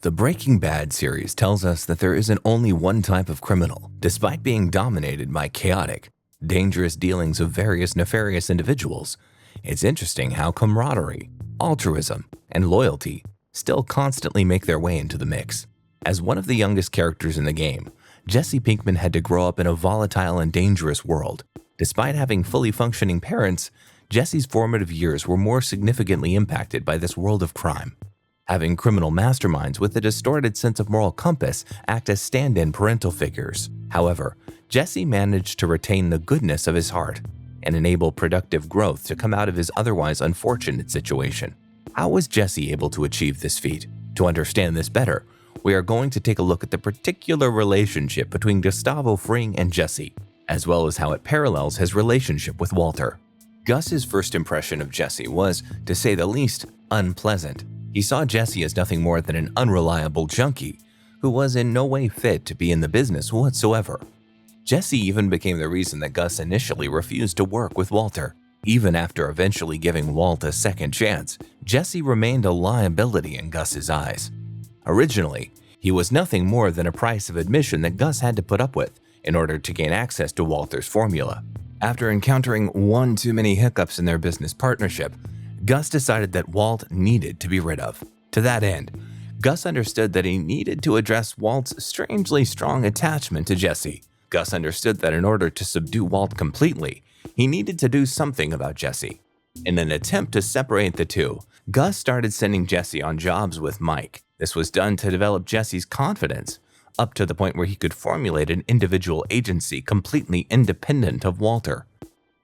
The Breaking Bad series tells us that there isn't only one type of criminal, despite being dominated by chaotic, dangerous dealings of various nefarious individuals. It's interesting how camaraderie, altruism, and loyalty still constantly make their way into the mix. As one of the youngest characters in the game, Jesse Pinkman had to grow up in a volatile and dangerous world. Despite having fully functioning parents, Jesse's formative years were more significantly impacted by this world of crime. Having criminal masterminds with a distorted sense of moral compass act as stand-in parental figures. However, Jesse managed to retain the goodness of his heart and enable productive growth to come out of his otherwise unfortunate situation. How was Jesse able to achieve this feat? To understand this better, we are going to take a look at the particular relationship between Gus Fring and Jesse, as well as how it parallels his relationship with Walter. Gus's first impression of Jesse was, to say the least, unpleasant. He saw Jesse as nothing more than an unreliable junkie who was in no way fit to be in the business whatsoever. Jesse even became the reason that Gus initially refused to work with Walter. Even after eventually giving Walt a second chance, Jesse remained a liability in Gus's eyes. Originally, he was nothing more than a price of admission that Gus had to put up with in order to gain access to Walter's formula. After encountering one too many hiccups in their business partnership, Gus decided that Walt needed to be rid of. To that end, Gus understood that he needed to address Walt's strangely strong attachment to Jesse. Gus understood that in order to subdue Walt completely, he needed to do something about Jesse. In an attempt to separate the two, Gus started sending Jesse on jobs with Mike. This was done to develop Jesse's confidence, up to the point where he could formulate an individual agency completely independent of Walter.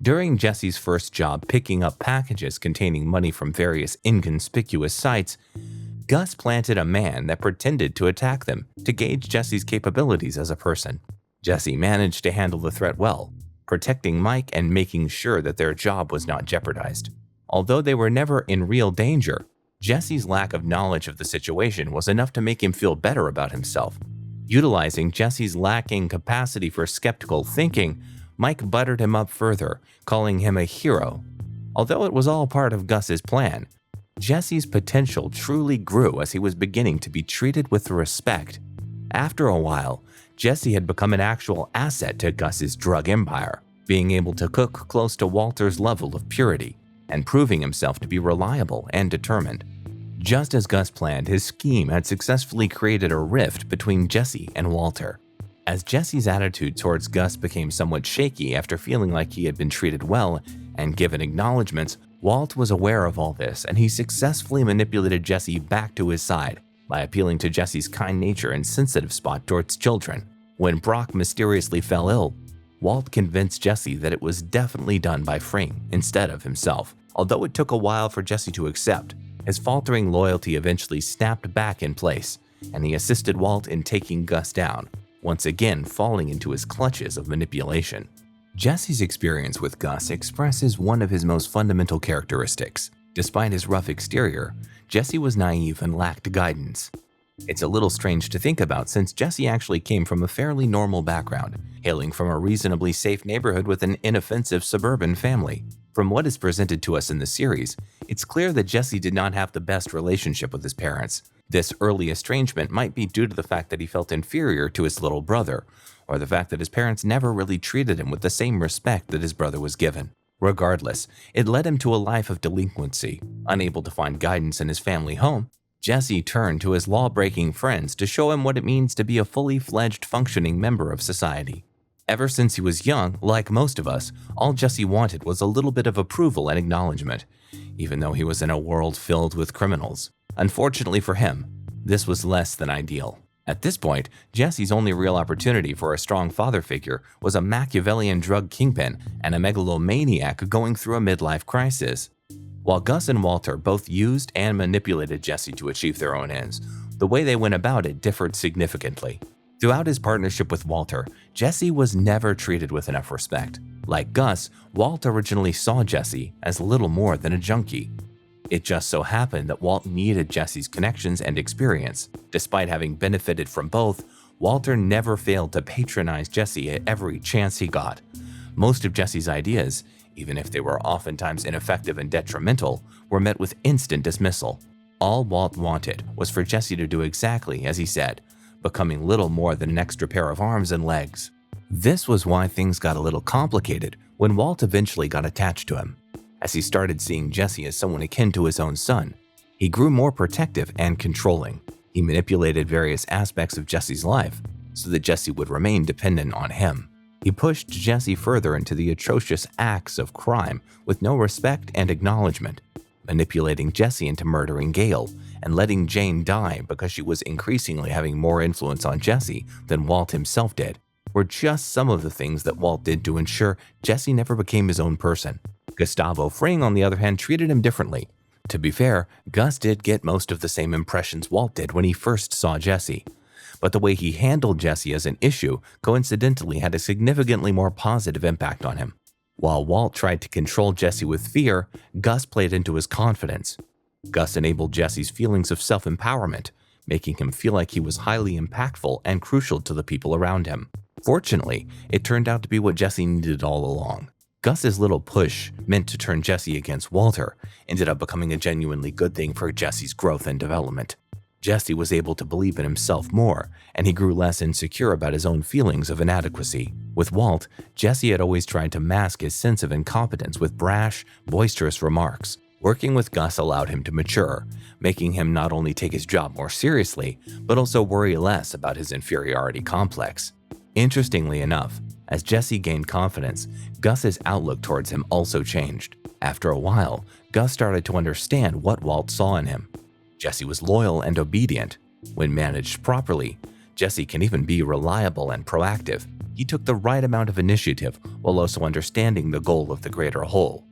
During Jesse's first job picking up packages containing money from various inconspicuous sites, Gus planted a man that pretended to attack them to gauge Jesse's capabilities as a person. Jesse managed to handle the threat well, protecting Mike and making sure that their job was not jeopardized. Although they were never in real danger, Jesse's lack of knowledge of the situation was enough to make him feel better about himself. Utilizing Jesse's lacking capacity for skeptical thinking, Mike buttered him up further, calling him a hero. Although it was all part of Gus's plan, Jesse's potential truly grew as he was beginning to be treated with respect. After a while, Jesse had become an actual asset to Gus's drug empire, being able to cook close to Walter's level of purity and proving himself to be reliable and determined. Just as Gus planned, his scheme had successfully created a rift between Jesse and Walter. As Jesse's attitude towards Gus became somewhat shaky after feeling like he had been treated well and given acknowledgments, Walt was aware of all this, and he successfully manipulated Jesse back to his side by appealing to Jesse's kind nature and sensitive spot towards children. When Brock mysteriously fell ill, Walt convinced Jesse that it was definitely done by Fring instead of himself. Although it took a while for Jesse to accept, his faltering loyalty eventually snapped back in place, and he assisted Walt in taking Gus down, once again falling into his clutches of manipulation. Jesse's experience with Gus expresses one of his most fundamental characteristics. Despite his rough exterior, Jesse was naive and lacked guidance. It's a little strange to think about since Jesse actually came from a fairly normal background, hailing from a reasonably safe neighborhood with an inoffensive suburban family. From what is presented to us in the series, it's clear that Jesse did not have the best relationship with his parents. This early estrangement might be due to the fact that he felt inferior to his little brother, or the fact that his parents never really treated him with the same respect that his brother was given. Regardless, it led him to a life of delinquency. Unable to find guidance in his family home, Jesse turned to his law-breaking friends to show him what it means to be a fully fledged functioning member of society. Ever since he was young, like most of us, all Jesse wanted was a little bit of approval and acknowledgement, even though he was in a world filled with criminals. Unfortunately for him, this was less than ideal. At this point, Jesse's only real opportunity for a strong father figure was a Machiavellian drug kingpin and a megalomaniac going through a midlife crisis. While Gus and Walter both used and manipulated Jesse to achieve their own ends, the way they went about it differed significantly. Throughout his partnership with Walter, Jesse was never treated with enough respect. Like Gus, Walt originally saw Jesse as little more than a junkie. It just so happened that Walt needed Jesse's connections and experience. Despite having benefited from both, Walter never failed to patronize Jesse at every chance he got. Most of Jesse's ideas, even if they were oftentimes ineffective and detrimental, were met with instant dismissal. All Walt wanted was for Jesse to do exactly as he said, becoming little more than an extra pair of arms and legs. This was why things got a little complicated when Walt eventually got attached to him. As he started seeing Jesse as someone akin to his own son, he grew more protective and controlling. He manipulated various aspects of Jesse's life so that Jesse would remain dependent on him. He pushed Jesse further into the atrocious acts of crime with no respect and acknowledgement, manipulating Jesse into murdering Gail and letting Jane die because she was increasingly having more influence on Jesse than Walt himself did, were just some of the things that Walt did to ensure Jesse never became his own person. Gustavo Fring, on the other hand, treated him differently. To be fair, Gus did get most of the same impressions Walt did when he first saw Jesse, but the way he handled Jesse as an issue coincidentally had a significantly more positive impact on him. While Walt tried to control Jesse with fear, Gus played into his confidence. Gus enabled Jesse's feelings of self-empowerment, making him feel like he was highly impactful and crucial to the people around him. Fortunately, it turned out to be what Jesse needed all along. Gus's little push, meant to turn Jesse against Walter, ended up becoming a genuinely good thing for Jesse's growth and development. Jesse was able to believe in himself more, and he grew less insecure about his own feelings of inadequacy. With Walt, Jesse had always tried to mask his sense of incompetence with brash, boisterous remarks. Working with Gus allowed him to mature, making him not only take his job more seriously, but also worry less about his inferiority complex. Interestingly enough, as Jesse gained confidence, Gus's outlook towards him also changed. After a while, Gus started to understand what Walt saw in him. Jesse was loyal and obedient. When managed properly, Jesse can even be reliable and proactive. He took the right amount of initiative while also understanding the goal of the greater whole.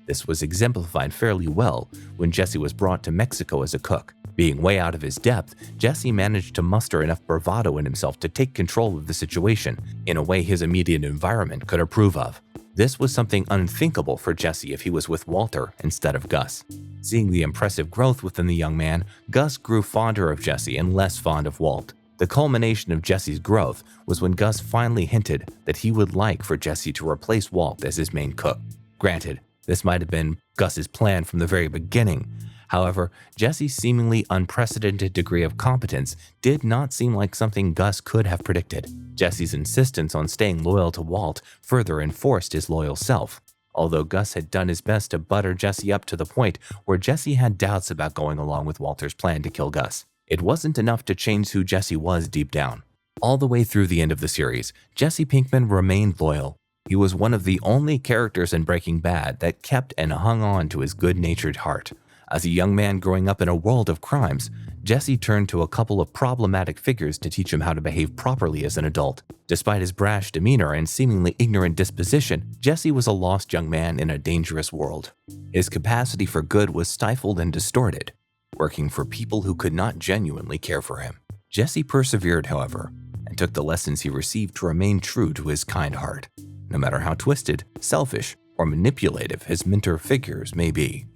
This was exemplified fairly well when Jesse was brought to Mexico as a cook. Being way out of his depth, Jesse managed to muster enough bravado in himself to take control of the situation in a way his immediate environment could approve of. This was something unthinkable for Jesse if he was with Walter instead of Gus. Seeing the impressive growth within the young man, Gus grew fonder of Jesse and less fond of Walt. The culmination of Jesse's growth was when Gus finally hinted that he would like for Jesse to replace Walt as his main cook. Granted, this might have been Gus's plan from the very beginning. However, Jesse's seemingly unprecedented degree of competence did not seem like something Gus could have predicted. Jesse's insistence on staying loyal to Walt further enforced his loyal self. Although Gus had done his best to butter Jesse up to the point where Jesse had doubts about going along with Walter's plan to kill Gus, it wasn't enough to change who Jesse was deep down. All the way through the end of the series, Jesse Pinkman remained loyal. He was one of the only characters in Breaking Bad that kept and hung on to his good-natured heart. As a young man growing up in a world of crimes, Jesse turned to a couple of problematic figures to teach him how to behave properly as an adult. Despite his brash demeanor and seemingly ignorant disposition, Jesse was a lost young man in a dangerous world. His capacity for good was stifled and distorted, working for people who could not genuinely care for him. Jesse persevered, however, and took the lessons he received to remain true to his kind heart, no matter how twisted, selfish, or manipulative his mentor figures may be.